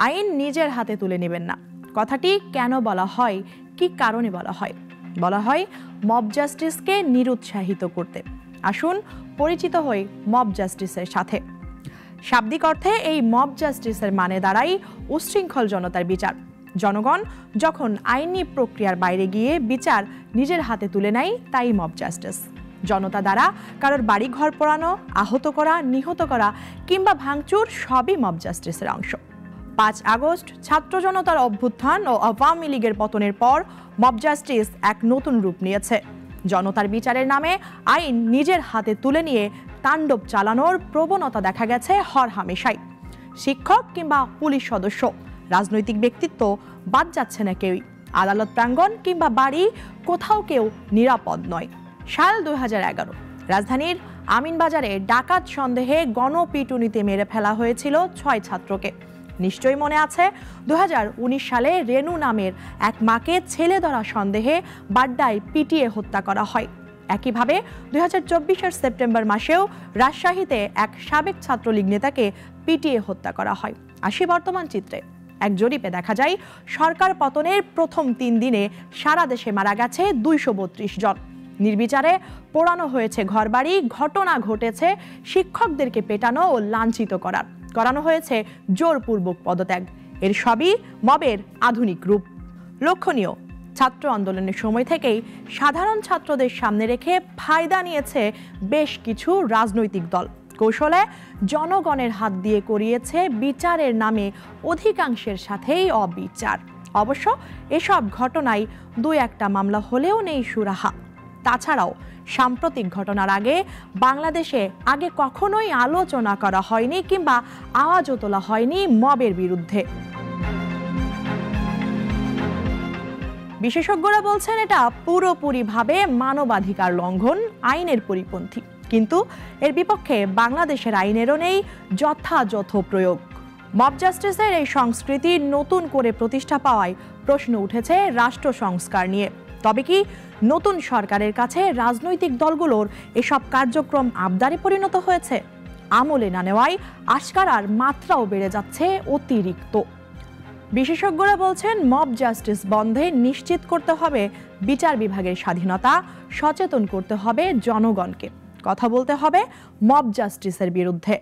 আইন নিজের হাতে তুলে নেবেন না। কথাটি কেন বলা হয়, কি কারণে বলা হয়? বলা হয় মব জাস্টিসকে নিরুৎসাহিত করতে। আসুন পরিচিত হই মব জাস্টিসের সাথে। শাব্দিক অর্থে এই মব জাস্টিসের মানে দাঁড়ায় উচ্ছৃঙ্খল জনতার বিচার। জনগণ যখন আইনি প্রক্রিয়ার বাইরে গিয়ে বিচার নিজের হাতে তুলে নেয়, তাই মব জাস্টিস। জনতা দ্বারা কারোর বাড়ি ঘর পোড়ানো, আহত করা, নিহত করা কিংবা ভাঙচুর সবই মব জাস্টিসের অংশ। 5 আগস্ট ছাত্র জনতার অভ্যুত্থান ও আওয়ামী লীগের পতনের পর মব জাস্টিস এক নতুন রূপ নিয়েছে। জনতার বিচারের নামে আইন নিজের হাতে তুলে নিয়ে তাণ্ডব চালানোর প্রবণতা দেখা গেছে হরহামেশাই। শিক্ষক কিংবা পুলিশ সদস্য, রাজনৈতিক ব্যক্তিত্ব বাদ যাচ্ছে না কেউই। আদালত প্রাঙ্গণ কিংবা বাড়ি, কোথাও কেউ নিরাপদ নয়। সাল 2011 রাজধানীর আমিনবাজারে ডাকাত সন্দেহে গণপিটুনিতে মেরে ফেলা হয়েছিল 6 ছাত্রকে। নিশ্চয়ই মনে আছে 2019 সালে রেনু নামের এক মাকে ছেলে ধরা সন্দেহে বাড্ডায় পিটিয়ে হত্যা করা হয়। একইভাবে 2024 সেপ্টেম্বর মাসেও রাজশাহীতে এক সাবেক ছাত্রলীগ নেতাকে পিটিয়ে হত্যা করা হয়। আসি বর্তমান চিত্রে। এক জরিপে দেখা যায় সরকার পতনের প্রথম 3 দিনে সারা দেশে মারা গেছে 232 জন। নির্বিচারে পোড়ানো হয়েছে ঘরবাড়ি, ঘটনা ঘটেছে শিক্ষকদেরকে পেটানো ও লাঞ্ছিত করানো হয়েছে জোরপূর্বক পদত্যাগ। এর সবই মবের আধুনিক রূপ। লক্ষণীয়, ছাত্র আন্দোলনের সময় থেকেই সাধারণ ছাত্রদের সামনে রেখে ফায়দা নিয়েছে বেশ কিছু রাজনৈতিক দল। কৌশলে জনগণের হাত দিয়ে করিয়েছে বিচারের নামে অধিকাংশের সাথেই অবিচার। অবশ্য এসব ঘটনায় 2-1টা মামলা হলেও নেই সুরাহা। তাছাড়াও সাম্প্রতিক ঘটনার আগে বাংলাদেশে কখনোই আলোচনা করা হয়নি কিংবা আওয়াজও তোলা হয়নি মবের বিরুদ্ধে। বিশেষজ্ঞরা বলছেন এটা পুরোপুরিভাবে মানবাধিকার লঙ্ঘন, আইনের পরিপন্থী। কিন্তু এর বিপক্ষে বাংলাদেশের আইনেরও নেই যথাযথ প্রয়োগ। মব জাস্টিসের এই সংস্কৃতি নতুন করে প্রতিষ্ঠা পাওয়ায় প্রশ্ন উঠেছে রাষ্ট্র সংস্কার নিয়ে। তবে কি নতুন সরকারের কাছে রাজনৈতিক দলগুলোর এসব কার্যক্রম আবদারে পরিণত হয়েছে? আমলে না নেওয়ায় আশকারার মাত্রাও বেড়ে যাচ্ছে অতিরিক্ত। বিশেষজ্ঞরা বলছেন মব জাস্টিস বন্ধে নিশ্চিত করতে হবে বিচার বিভাগের স্বাধীনতা, সচেতন করতে হবে জনগণকে, কথা বলতে হবে মব জাস্টিসের বিরুদ্ধে।